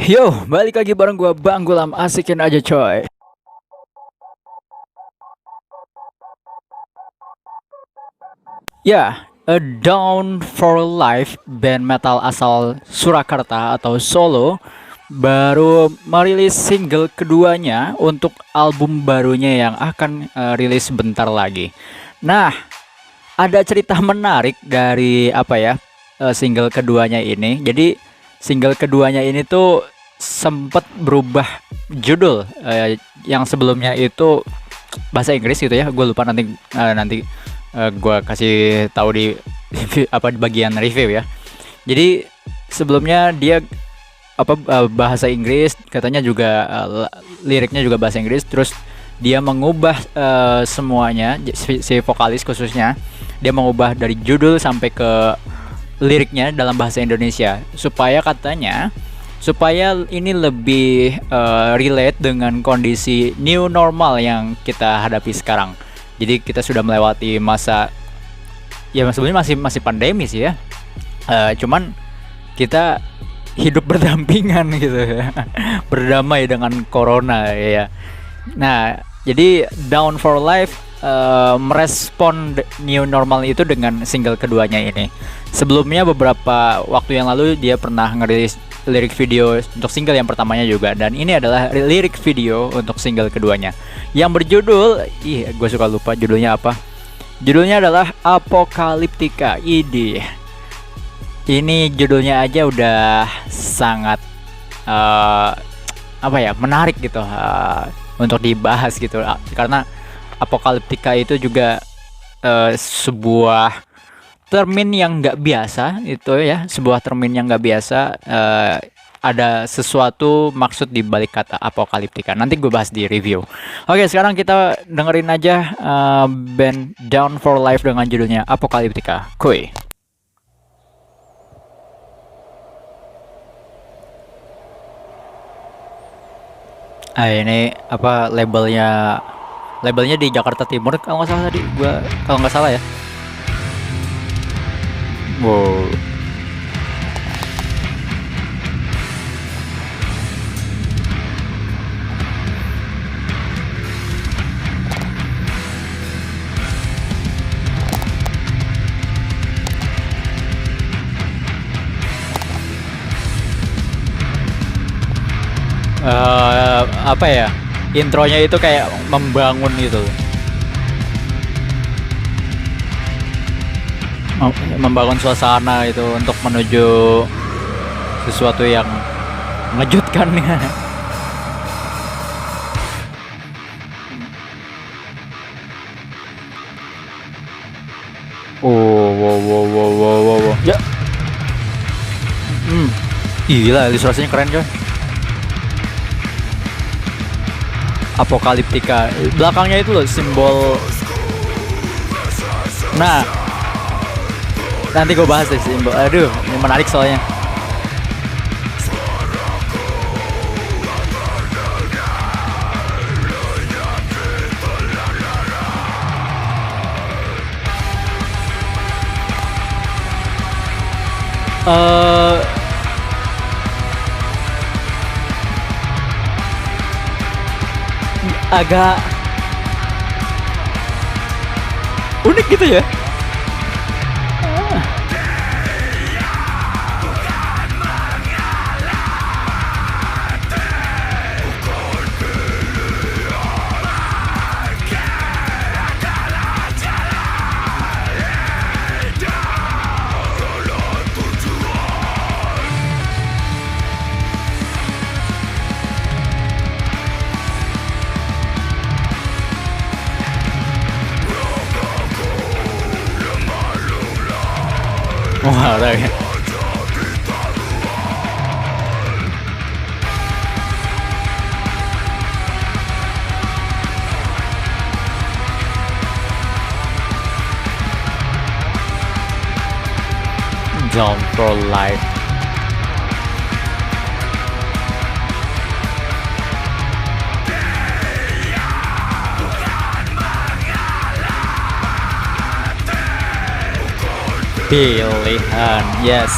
Yo, balik lagi bareng gua Bang Gulam, asikin aja coy. Ya, A Down for Life, band metal asal Surakarta atau Solo, baru merilis single keduanya untuk album barunya yang akan rilis bentar lagi. Nah, ada cerita menarik dari single keduanya ini. Jadi single keduanya ini tuh sempet berubah judul, yang sebelumnya itu bahasa Inggris gitu ya. Gue lupa, nanti gue kasih tahu di di bagian review ya. Jadi sebelumnya dia bahasa Inggris, katanya juga liriknya juga bahasa Inggris. Terus dia mengubah semuanya, si vokalis khususnya dia mengubah dari judul sampai ke liriknya dalam bahasa Indonesia supaya ini lebih relate dengan kondisi new normal yang kita hadapi sekarang. Jadi kita sudah melewati masa, ya sebenarnya masih pandemi sih ya. Cuman kita hidup berdampingan gitu ya. Berdamai dengan corona ya. Nah, jadi Down for Life merespon new normal itu dengan single keduanya ini. Sebelumnya beberapa waktu yang lalu dia pernah ngerilis lirik video untuk single yang pertamanya juga, dan ini adalah lirik video untuk single keduanya yang berjudul, gue suka lupa judulnya apa. Judulnya adalah Apocalyptica. Ini judulnya aja udah sangat menarik gitu untuk dibahas gitu, karena Apocalyptica itu juga sebuah termin yang nggak biasa itu ya, sebuah termin yang nggak biasa. Ada sesuatu maksud di balik kata apokaliptika. Nanti gue bahas di review. Oke, sekarang kita dengerin aja band Down for Life dengan judulnya Apocalyptica. Kuy. Ini labelnya di Jakarta Timur kalau nggak salah tadi. Kalau nggak salah ya. Wow. Intronya itu kayak membangun gitu, membangun suasana itu untuk menuju sesuatu yang mengejutkan. Wow. Ya. Gila, ilustrasinya keren coy. Apocalyptica, belakangnya itu loh simbol. Nah, nanti gue bahas deh simbol. Aduh, ini menarik soalnya. Agak unik gitu ya. Wah, wow, Down for Life. Pilihan, yes.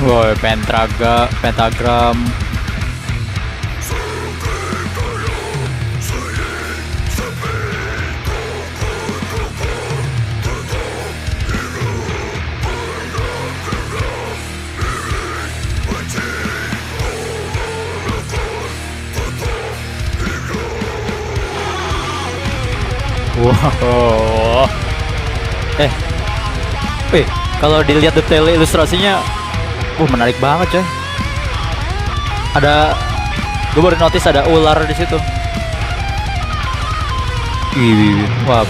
Woi, pentagram. Wow. Eh, kalau dilihat detail ilustrasinya, menarik banget coy. Gue baru notice ada ular di situ. Wah,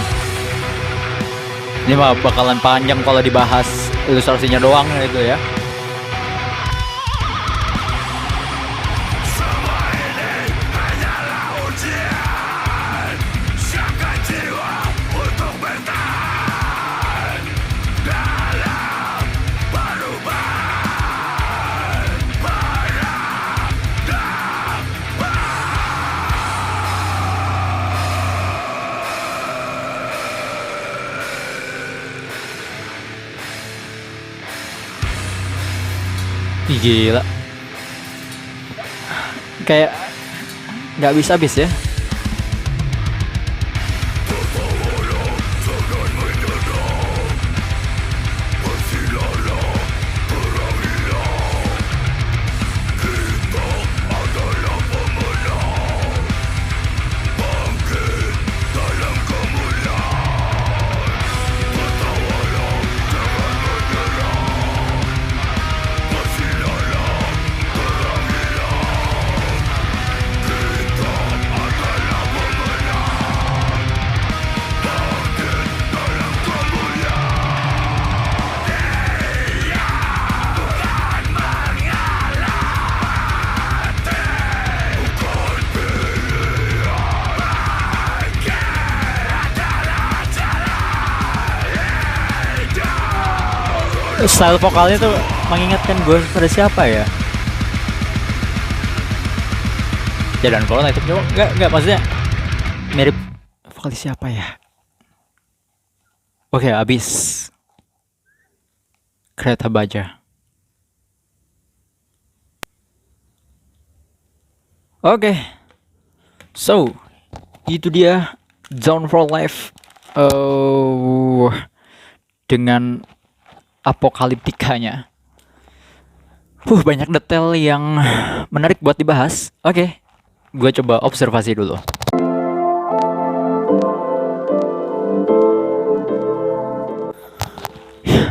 ini mah bakalan panjang kalau dibahas ilustrasinya doang gitu ya. Ih, gila, kayak nggak bisa habis ya. Style vokalnya tuh mengingatkan gue pada siapa ya? Jalan Corona itu nggak maksudnya mirip vokalis siapa ya? Oke, habis Kereta Baja. Oke, so itu dia Down for Life dengan apokaliptikanya. Banyak detail yang menarik buat dibahas. Oke, gue coba observasi dulu.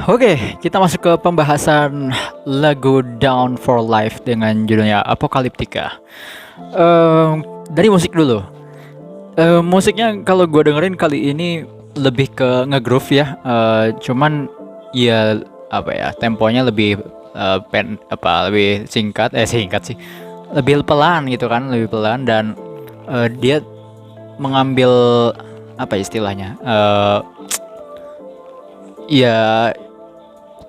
Oke, kita masuk ke pembahasan lagu Down for Life dengan judulnya Apokaliptika. Dari musik dulu. Musiknya kalau gue dengerin kali ini lebih ke ngegroove ya. Cuman ya apa ya, temponya lebih lebih singkat sih, lebih pelan gitu kan, lebih pelan. Dan dia mengambil apa istilahnya, ya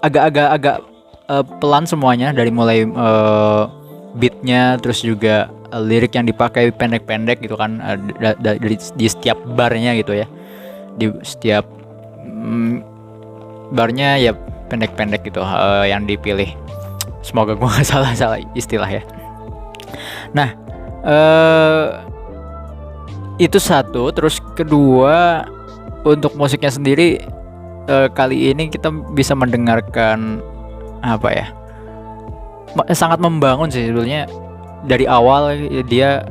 agak pelan semuanya, dari mulai beatnya, terus juga lirik yang dipakai pendek-pendek gitu kan, di setiap barnya gitu ya, di setiap barnya ya pendek-pendek gitu yang dipilih. Semoga gue nggak salah istilah ya. Nah, itu satu. Terus kedua, untuk musiknya sendiri kali ini kita bisa mendengarkan apa ya, sangat membangun sih sebetulnya. Dari awal dia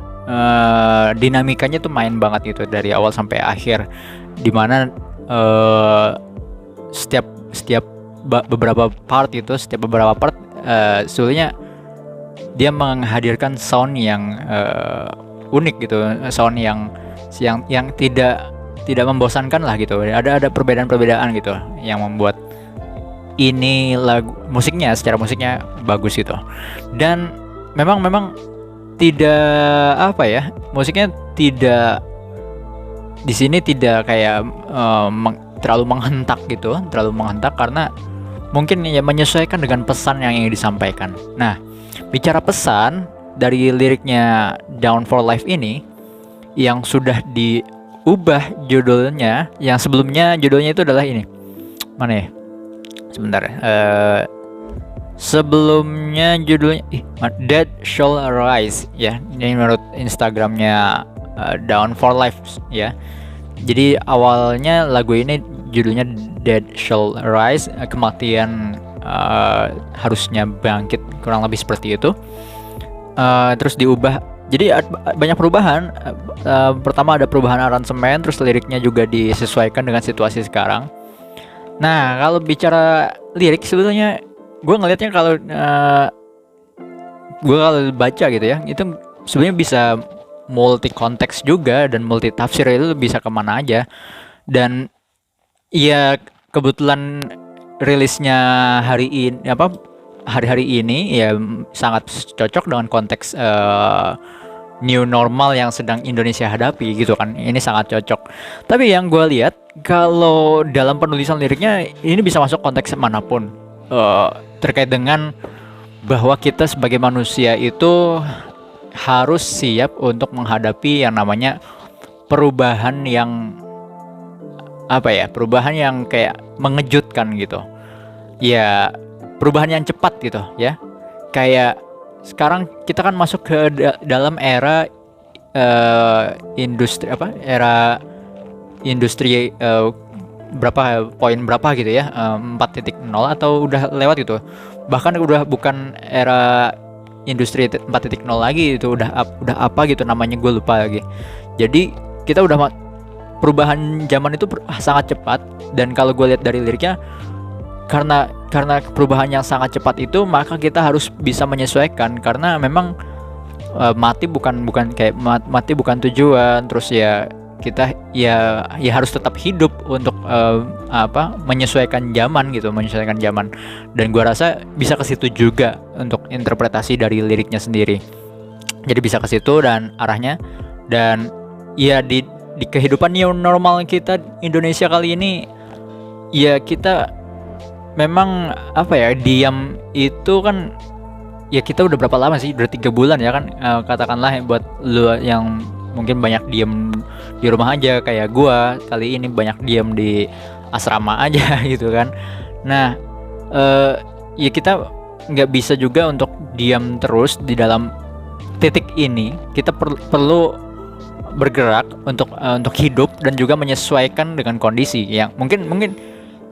dinamikanya tuh main banget gitu dari awal sampai akhir, dimana setiap beberapa part sebetulnya dia menghadirkan sound yang unik gitu, sound yang tidak membosankan lah gitu. Ada perbedaan gitu yang membuat ini secara musiknya bagus gitu. Dan memang tidak apa ya, musiknya tidak di sini tidak kayak terlalu menghentak karena mungkin ya menyesuaikan dengan pesan yang ingin disampaikan. Nah, bicara pesan dari liriknya Down for Life ini yang sudah diubah judulnya, yang sebelumnya judulnya itu adalah ini. Mana ya? Sebentar. Sebelumnya judulnya Dead Shall Rise ya. Ini menurut Instagramnya Down for Life ya. Jadi awalnya lagu ini judulnya Dead Shall Rise, kematian harusnya bangkit, kurang lebih seperti itu. Terus diubah, jadi banyak perubahan. Pertama ada perubahan aransemen, terus liriknya juga disesuaikan dengan situasi sekarang. Nah kalau bicara lirik sebetulnya gue ngelihatnya kalau gue kalau baca gitu ya, itu sebenarnya bisa multi konteks juga dan multi tafsir, itu bisa kemana aja. Dan ya kebetulan rilisnya hari ini hari-hari ini ya sangat cocok dengan konteks new normal yang sedang Indonesia hadapi gitu kan. Ini sangat cocok. Tapi yang gue lihat kalau dalam penulisan liriknya ini bisa masuk konteks manapun, terkait dengan bahwa kita sebagai manusia itu harus siap untuk menghadapi yang namanya perubahan yang perubahan yang kayak mengejutkan gitu ya, perubahan yang cepat gitu ya. Kayak sekarang kita kan masuk ke dalam era era industri berapa gitu ya, 4.0 atau udah lewat gitu, bahkan udah bukan era industri 4.0 lagi, itu udah apa gitu namanya, gue lupa lagi. Jadi kita udah perubahan zaman itu sangat cepat. Dan kalau gue lihat dari liriknya, karena perubahan yang sangat cepat itu, maka kita harus bisa menyesuaikan. Karena memang mati bukan kayak mati bukan tujuan. Terus ya kita ya harus tetap hidup untuk menyesuaikan zaman gitu, menyesuaikan zaman. Dan gue rasa bisa ke situ juga untuk interpretasi dari liriknya sendiri. Jadi bisa ke situ dan arahnya. Dan ya di kehidupan new normal kita Indonesia kali ini, ya kita memang diam itu kan ya, kita udah berapa lama sih, udah 3 bulan ya kan, katakanlah buat lu yang mungkin banyak diem di rumah aja kayak gua kali ini banyak diem di asrama aja gitu kan. Nah ya kita nggak bisa juga untuk diam terus di dalam titik ini. Kita perlu bergerak untuk hidup dan juga menyesuaikan dengan kondisi yang mungkin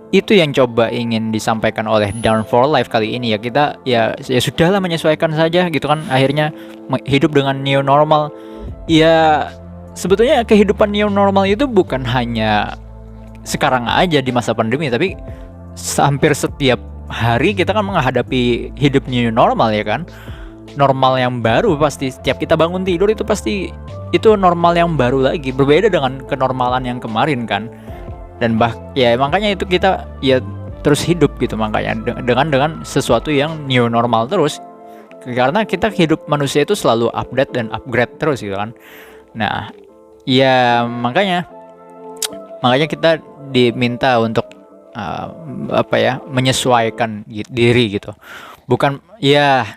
itu yang coba ingin disampaikan oleh Down for Life kali ini ya. Kita ya sudahlah, menyesuaikan saja gitu kan, akhirnya hidup dengan new normal. Ya sebetulnya kehidupan new normal itu bukan hanya sekarang aja di masa pandemi, tapi hampir setiap hari kita kan menghadapi hidup new normal ya kan. Normal yang baru pasti setiap kita bangun tidur itu pasti itu normal yang baru lagi, berbeda dengan kenormalan yang kemarin kan. Dan ya makanya itu kita ya terus hidup gitu, makanya dengan sesuatu yang new normal terus, karena kita hidup manusia itu selalu update dan upgrade terus gitu kan. Nah ya makanya kita diminta untuk menyesuaikan diri gitu, bukan ya.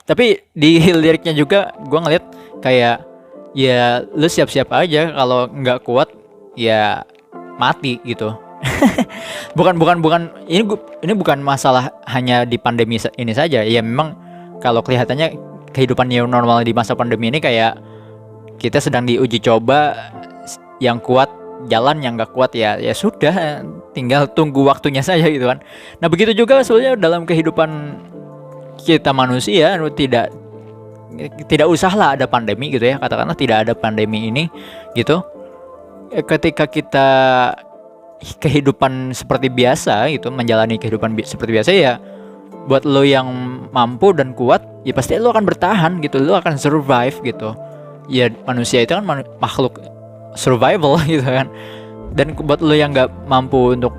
Tapi di liriknya juga gue ngeliat kayak ya lu siap-siap aja, kalau nggak kuat ya mati gitu. bukan ini bukan masalah hanya di pandemi ini saja ya. Memang kalau kelihatannya kehidupan new normal di masa pandemi ini kayak kita sedang diuji coba, yang kuat jalan, yang nggak kuat ya sudah, tinggal tunggu waktunya saja gitu kan. Nah begitu juga sebenarnya dalam kehidupan kita manusia, tidak usahlah ada pandemi gitu ya, katakanlah tidak ada pandemi ini gitu. Ketika kita kehidupan seperti biasa gitu, menjalani kehidupan seperti biasa ya, buat lo yang mampu dan kuat ya pasti lo akan bertahan gitu, lo akan survive gitu ya. Manusia itu kan makhluk survival gitu kan. Dan buat lo yang nggak mampu untuk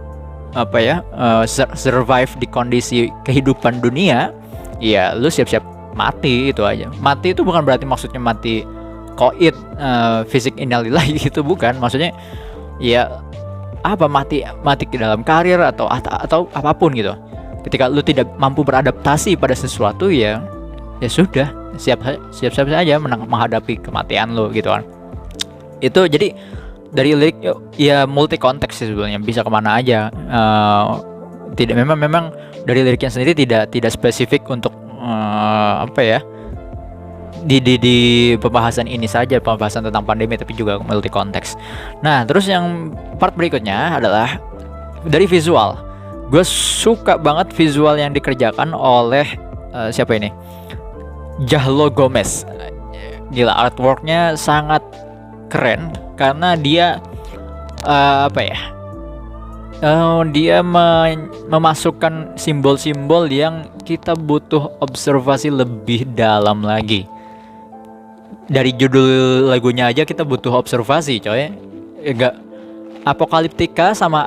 survive di kondisi kehidupan dunia, ya lo siap-siap mati, itu aja. Mati itu bukan berarti maksudnya mati koit, fisik innalillahi gitu, bukan. Maksudnya ya mati ke dalam karir atau apapun gitu. Ketika lu tidak mampu beradaptasi pada sesuatu ya sudah, siap saja menghadapi kematian lu gitu kan. Itu jadi dari lirik ya multi konteks sih sebenarnya, bisa kemana aja. Tidak memang dari liriknya sendiri tidak spesifik untuk apa ya, di pembahasan ini saja, pembahasan tentang pandemi, tapi juga multi konteks. Nah, terus yang part berikutnya adalah dari visual. Gue suka banget visual yang dikerjakan oleh siapa ini? Jahlo Gomez. Gila, artworknya sangat keren karena dia apa ya? Dia memasukkan simbol-simbol yang kita butuh observasi lebih dalam lagi. Dari judul lagunya aja kita butuh observasi, coy. Enggak, apokaliptika sama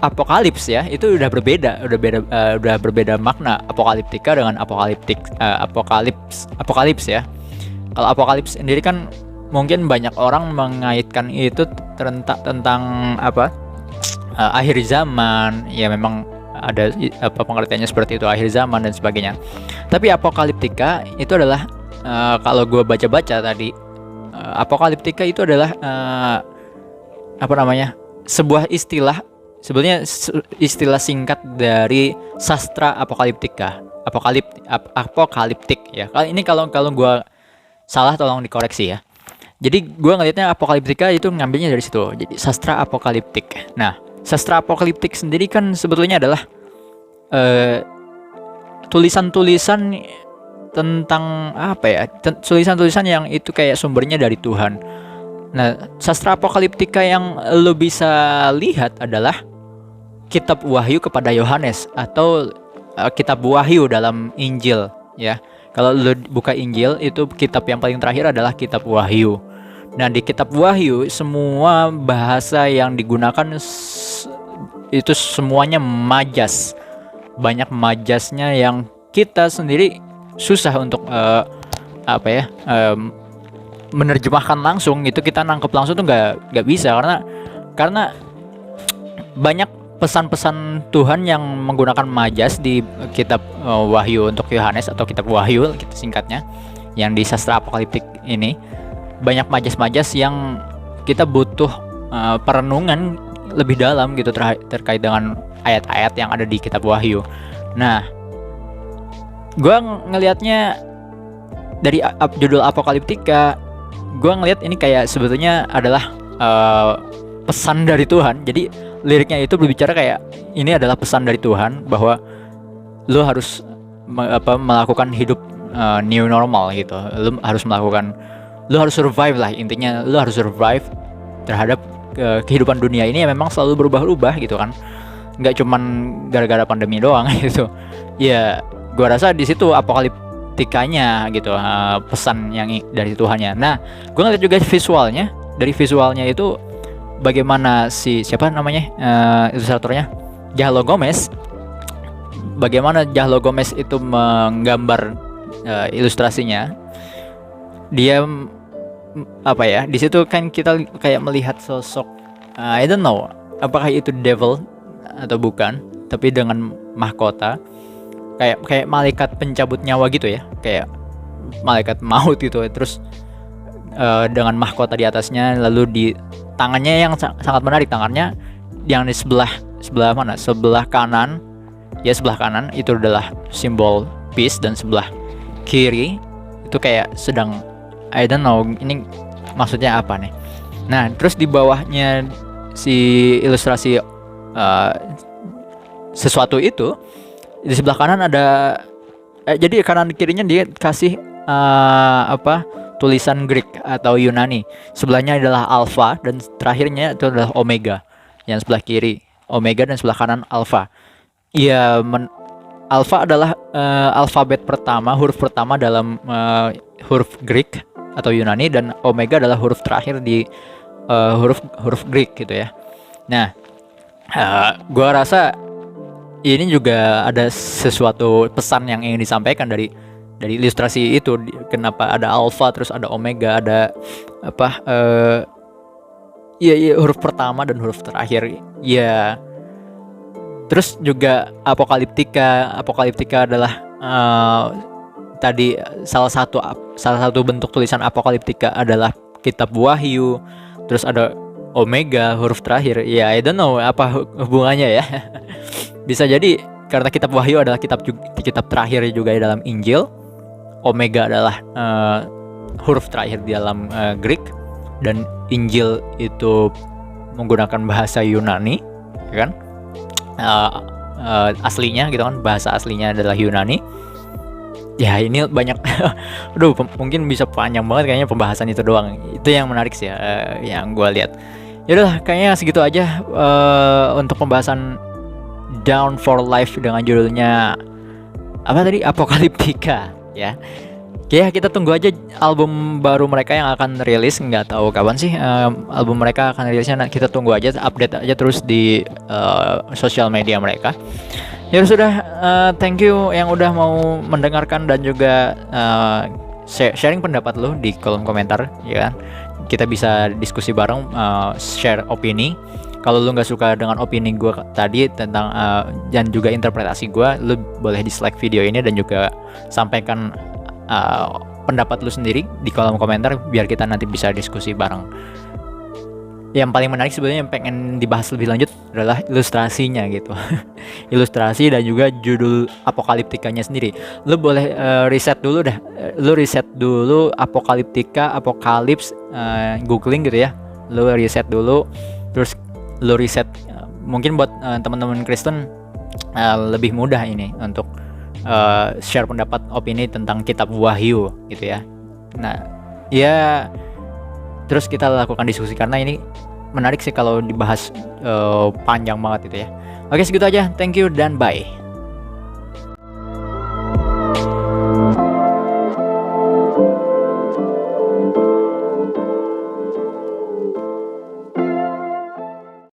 apokalips ya, itu udah berbeda makna. Apokaliptika dengan apokalips ya. Kalau apokalips sendiri kan mungkin banyak orang mengaitkan itu tentang apa, akhir zaman ya, memang ada pengertiannya seperti itu, akhir zaman dan sebagainya. Tapi apokaliptika itu adalah kalau gue baca-baca tadi, apokaliptika itu adalah apa namanya, sebuah istilah, sebetulnya istilah singkat dari sastra apokaliptika, apokaliptik ya. Kalau gue salah tolong dikoreksi ya. Jadi gue ngelihatnya apokaliptika itu ngambilnya dari situ, jadi sastra apokaliptik. Nah, sastra apokaliptik sendiri kan sebetulnya adalah tulisan-tulisan tentang apa ya, tulisan-tulisan yang itu kayak sumbernya dari Tuhan. Nah, sastra apokaliptika yang lo bisa lihat adalah kitab Wahyu kepada Yohanes atau kitab Wahyu dalam Injil ya. Kalau lo buka Injil, itu kitab yang paling terakhir adalah kitab Wahyu. Nah, di kitab Wahyu semua bahasa yang digunakan itu semuanya majas. Banyak majasnya yang kita sendiri susah untuk apa ya, menerjemahkan langsung. Itu kita nangkep langsung tuh nggak bisa, karena banyak pesan-pesan Tuhan yang menggunakan majas di kitab Wahyu untuk Yohanes atau kitab Wahyu kita singkatnya, yang di sastra apokaliptik ini banyak majas-majas yang kita butuh perenungan lebih dalam gitu terkait dengan ayat-ayat yang ada di kitab Wahyu. Nah, gue ngelihatnya dari judul apokaliptika, gue ngelihat ini kayak sebetulnya adalah pesan dari Tuhan. Jadi liriknya itu berbicara kayak ini adalah pesan dari Tuhan bahwa lo harus melakukan hidup new normal gitu. Lo harus survive lah, intinya lo harus survive terhadap kehidupan dunia ini yang memang selalu berubah-ubah gitu kan. Nggak cuman gara-gara pandemi doang gitu. Ya, gua rasa di situ apokaliptikanya gitu, pesan yang dari Tuhannya. Nah, gua ngeliat juga visualnya. Dari visualnya itu bagaimana siapa namanya ilustratornya, Jahlo Gomez. Bagaimana Jahlo Gomez itu menggambar ilustrasinya. Dia apa ya, di situ kan kita kayak melihat sosok I don't know apakah itu devil atau bukan, tapi dengan mahkota kayak malaikat pencabut nyawa gitu ya, kayak malaikat maut gitu. Terus dengan mahkota di atasnya, lalu di tangannya yang sangat menarik, tangannya yang di sebelah mana, sebelah kanan itu adalah simbol peace, dan sebelah kiri itu kayak sedang I don't know ini maksudnya apa nih. Nah, terus di bawahnya si ilustrasi sesuatu itu, di sebelah kanan ada jadi kanan kirinya dia kasih tulisan Greek atau Yunani. Sebelahnya adalah alpha dan terakhirnya itu adalah omega. Yang sebelah kiri omega dan sebelah kanan alpha. Iya, alpha adalah alfabet pertama, huruf pertama dalam huruf Greek atau Yunani, dan omega adalah huruf terakhir di huruf Greek gitu ya. Nah, gua rasa ini juga ada sesuatu pesan yang ingin disampaikan dari ilustrasi itu. Kenapa ada alpha, terus ada omega, ada iya huruf pertama dan huruf terakhir ya. Terus juga apokaliptika adalah tadi salah satu bentuk tulisan apokaliptika adalah kitab Wahyu. Terus ada omega, huruf terakhir. Ya, I don't know apa hubungannya ya. Bisa jadi karena kitab Wahyu adalah kitab terakhir juga dalam Injil. Omega adalah huruf terakhir di dalam Greek, dan Injil itu menggunakan bahasa Yunani, ya kan? Aslinya gitu kan, bahasa aslinya adalah Yunani. Ya ini banyak, aduh mungkin bisa panjang banget kayaknya pembahasan itu doang. Itu yang menarik sih ya, yang gue lihat. Yaudah kayaknya segitu aja untuk pembahasan Down for Life dengan judulnya apa tadi, Apocalyptica ya. Oke, kita tunggu aja album baru mereka yang akan rilis. Nggak tahu kapan sih album mereka akan rilisnya. Kita tunggu aja, update aja terus di sosial media mereka. Ya sudah, thank you yang udah mau mendengarkan dan juga sharing pendapat lo di kolom komentar, ya kan? Kita bisa diskusi bareng, share opini. Kalau lu nggak suka dengan opini gue tadi tentang dan juga interpretasi gue, lu boleh dislike video ini dan juga sampaikan pendapat lu sendiri di kolom komentar biar kita nanti bisa diskusi bareng. Yang paling menarik sebenarnya yang pengen dibahas lebih lanjut adalah ilustrasinya gitu. Ilustrasi dan juga judul Apocalyptica-nya sendiri. Lu boleh riset dulu dah. Lu riset dulu Apocalyptica, Apocalypse, googling gitu ya. Lu riset dulu, terus lu riset mungkin buat teman-teman Kristen lebih mudah ini untuk share pendapat opini tentang kitab Wahyu gitu ya. Nah, ya terus kita lakukan diskusi karena ini menarik sih kalau dibahas panjang banget gitu ya. Oke, segitu aja. Thank you dan bye.